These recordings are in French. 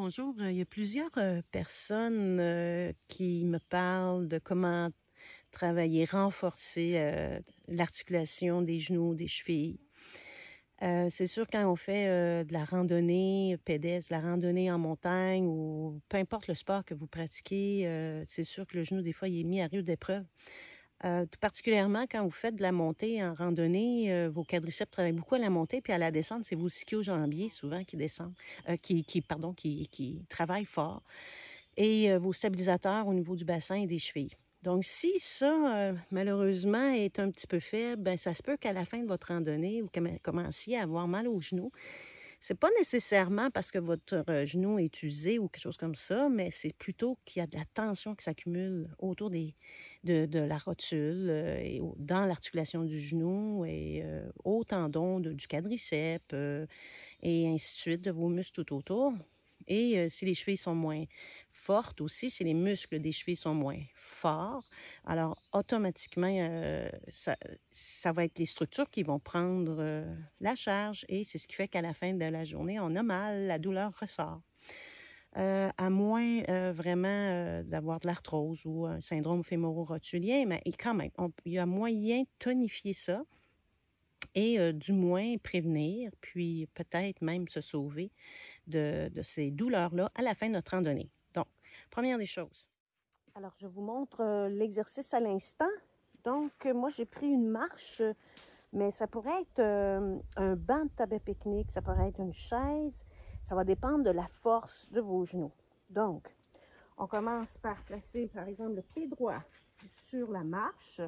Bonjour, il y a plusieurs personnes qui me parlent de comment travailler, renforcer l'articulation des genoux, des chevilles. C'est sûr, quand on fait de la randonnée pédestre, de la randonnée en montagne ou peu importe le sport que vous pratiquez, c'est sûr que le genou, des fois, il est mis à rude épreuve. Tout particulièrement quand vous faites de la montée en randonnée, vos quadriceps travaillent beaucoup à la montée, puis à la descente, c'est vos ischio-jambiers souvent qui descendent, qui travaillent fort, et vos stabilisateurs au niveau du bassin et des chevilles. Donc, si ça, malheureusement, est un petit peu faible, ben, ça se peut qu'à la fin de votre randonnée, vous commenciez à avoir mal aux genoux. C'est pas nécessairement parce que votre genou est usé ou quelque chose comme ça, mais c'est plutôt qu'il y a de la tension qui s'accumule autour de la rotule et dans l'articulation du genou et au tendon du quadriceps et ainsi de suite, de vos muscles tout autour. Et si les chevilles sont moins fortes aussi, si les muscles des chevilles sont moins forts, alors automatiquement, ça va être les structures qui vont prendre la charge et c'est ce qui fait qu'à la fin de la journée, on a mal, la douleur ressort. À moins vraiment d'avoir de l'arthrose ou un syndrome fémoro-rotulien, mais quand même, il y a moyen de tonifier ça et du moins prévenir, puis peut-être même se sauver de ces douleurs-là à la fin de notre randonnée. Donc, première des choses. Alors, je vous montre l'exercice à l'instant. Donc, moi, j'ai pris une marche, mais ça pourrait être un banc de tabac pique-nique, ça pourrait être une chaise. Ça va dépendre de la force de vos genoux. Donc, on commence par placer, par exemple, le pied droit sur la marche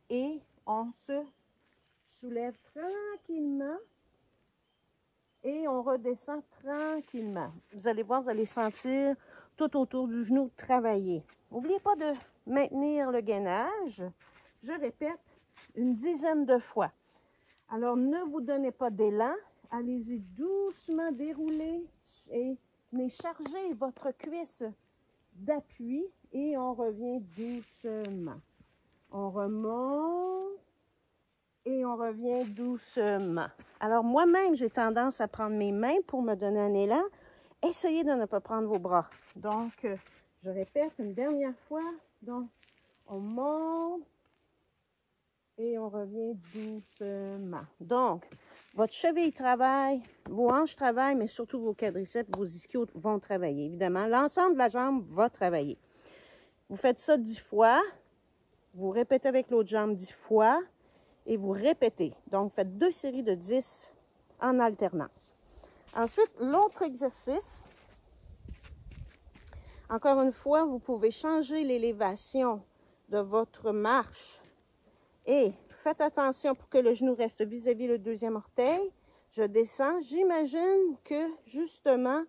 et on se soulève tranquillement et on redescend tranquillement. Vous allez voir, vous allez sentir tout autour du genou travailler. N'oubliez pas de maintenir le gainage. Je répète une dizaine de fois. Alors, ne vous donnez pas d'élan. Allez-y doucement, déroulez mais chargez votre cuisse d'appui et on revient doucement. On remonte et on revient doucement. Alors, moi-même, j'ai tendance à prendre mes mains pour me donner un élan. Essayez de ne pas prendre vos bras. Donc, je répète une dernière fois. Donc, on monte et on revient doucement. Donc, votre cheville travaille, vos hanches travaillent, mais surtout vos quadriceps, vos ischios vont travailler. Évidemment, l'ensemble de la jambe va travailler. Vous faites ça 10 fois. Vous répétez avec l'autre jambe 10 fois. Et vous répétez. Donc, faites 2 séries de 10 en alternance. Ensuite, l'autre exercice. Encore une fois, vous pouvez changer l'élévation de votre marche. Et faites attention pour que le genou reste vis-à-vis le deuxième orteil. Je descends. J'imagine que, justement,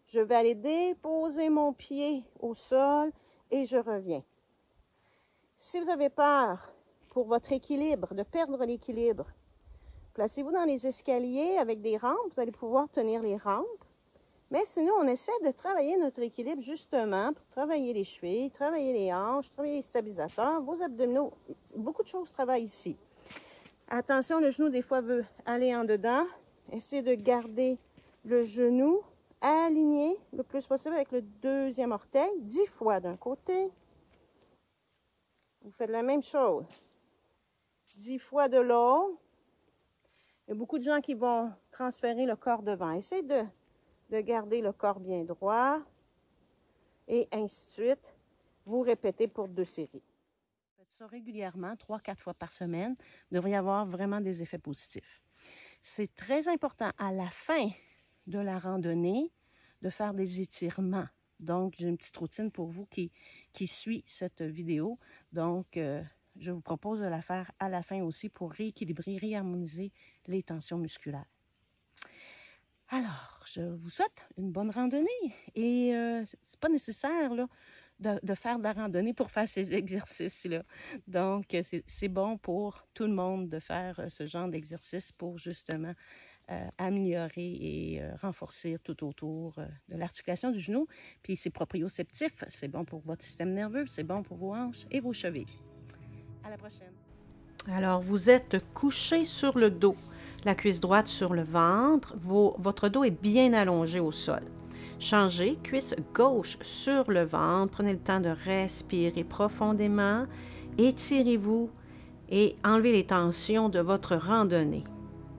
je vais aller déposer mon pied au sol et je reviens. Si vous avez peur pour votre équilibre, de perdre l'équilibre, placez-vous dans les escaliers avec des rampes. Vous allez pouvoir tenir les rampes. Mais sinon, on essaie de travailler notre équilibre justement pour travailler les chevilles, travailler les hanches, travailler les stabilisateurs, vos abdominaux. Beaucoup de choses travaillent ici. Attention, le genou, des fois, veut aller en dedans. Essayez de garder le genou aligné le plus possible avec le deuxième orteil. 10 fois d'un côté. Vous faites la même chose. 10 fois de l'autre. Il y a beaucoup de gens qui vont transférer le corps devant. Essayez de garder le corps bien droit. Et ainsi de suite. Vous répétez pour 2 séries. Faites ça régulièrement, 3-4 fois par semaine. Vous devriez avoir vraiment des effets positifs. C'est très important à la fin de la randonnée de faire des étirements. Donc, j'ai une petite routine pour vous qui suit cette vidéo. Donc, je vous propose de la faire à la fin aussi pour rééquilibrer, réharmoniser les tensions musculaires. Alors, je vous souhaite une bonne randonnée et c'est pas nécessaire là, de faire de la randonnée pour faire ces exercices-là. Donc, c'est bon pour tout le monde de faire ce genre d'exercice pour justement améliorer et renforcer tout autour de l'articulation du genou. Puis c'est proprioceptif, c'est bon pour votre système nerveux, c'est bon pour vos hanches et vos chevilles. À la prochaine. Alors, vous êtes couché sur le dos, la cuisse droite sur le ventre, votre dos est bien allongé au sol. Changez, cuisse gauche sur le ventre. Prenez le temps de respirer profondément. Étirez-vous et enlevez les tensions de votre randonnée.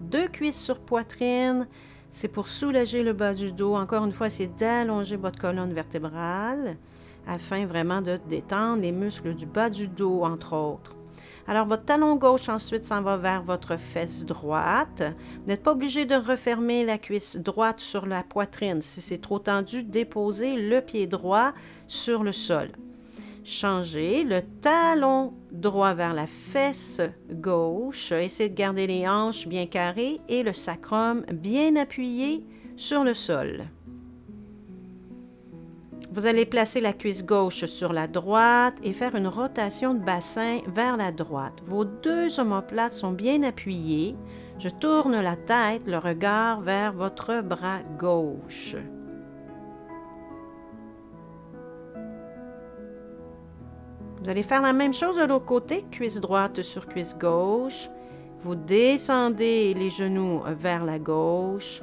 2 cuisses sur poitrine, c'est pour soulager le bas du dos. Encore une fois, c'est d'allonger votre colonne vertébrale afin vraiment de détendre les muscles du bas du dos, entre autres. Alors, votre talon gauche ensuite s'en va vers votre fesse droite. Vous n'êtes pas obligé de refermer la cuisse droite sur la poitrine. Si c'est trop tendu, déposez le pied droit sur le sol. Changez le talon droit vers la fesse gauche. Essayez de garder les hanches bien carrées et le sacrum bien appuyé sur le sol. Vous allez placer la cuisse gauche sur la droite et faire une rotation de bassin vers la droite. Vos 2 omoplates sont bien appuyées. Je tourne la tête, le regard vers votre bras gauche. Vous allez faire la même chose de l'autre côté, cuisse droite sur cuisse gauche. Vous descendez les genoux vers la gauche.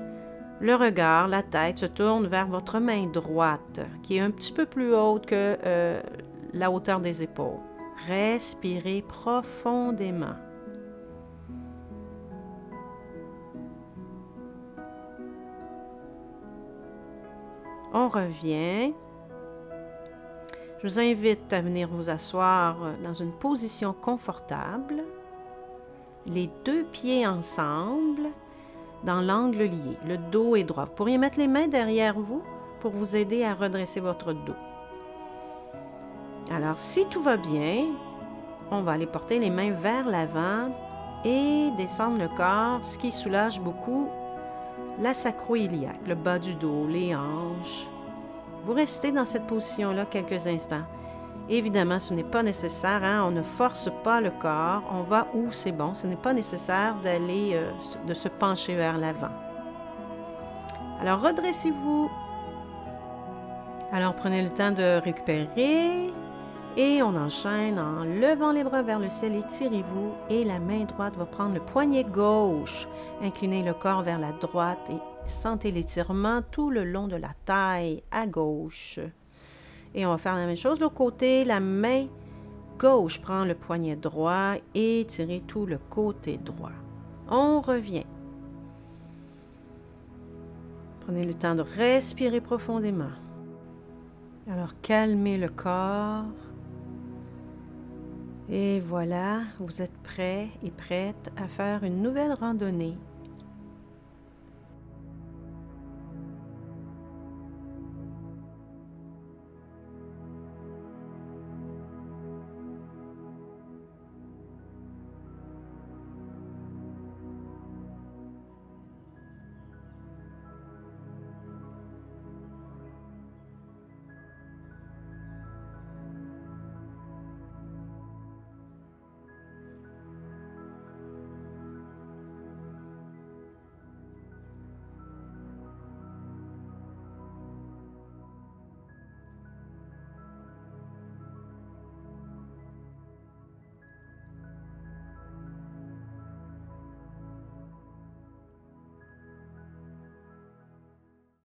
Le regard, la tête se tourne vers votre main droite, qui est un petit peu plus haute que la hauteur des épaules. Respirez profondément. On revient. Je vous invite à venir vous asseoir dans une position confortable, les 2 pieds ensemble, dans l'angle lié. Le dos est droit. Vous pourriez mettre les mains derrière vous pour vous aider à redresser votre dos. Alors, si tout va bien, on va aller porter les mains vers l'avant et descendre le corps, ce qui soulage beaucoup la sacro-iliaque, le bas du dos, les hanches. Vous restez dans cette position-là quelques instants. Évidemment, ce n'est pas nécessaire, hein? On ne force pas le corps, on va où c'est bon. Ce n'est pas nécessaire de se pencher vers l'avant. Alors, redressez-vous. Alors, prenez le temps de récupérer et on enchaîne en levant les bras vers le ciel. Étirez-vous et la main droite va prendre le poignet gauche. Inclinez le corps vers la droite et sentez l'étirement tout le long de la taille à gauche. Et on va faire la même chose de l'autre côté. La main gauche prend le poignet droit et étirez tout le côté droit. On revient. Prenez le temps de respirer profondément. Alors, calmez le corps. Et voilà, vous êtes prêts et prêtes à faire une nouvelle randonnée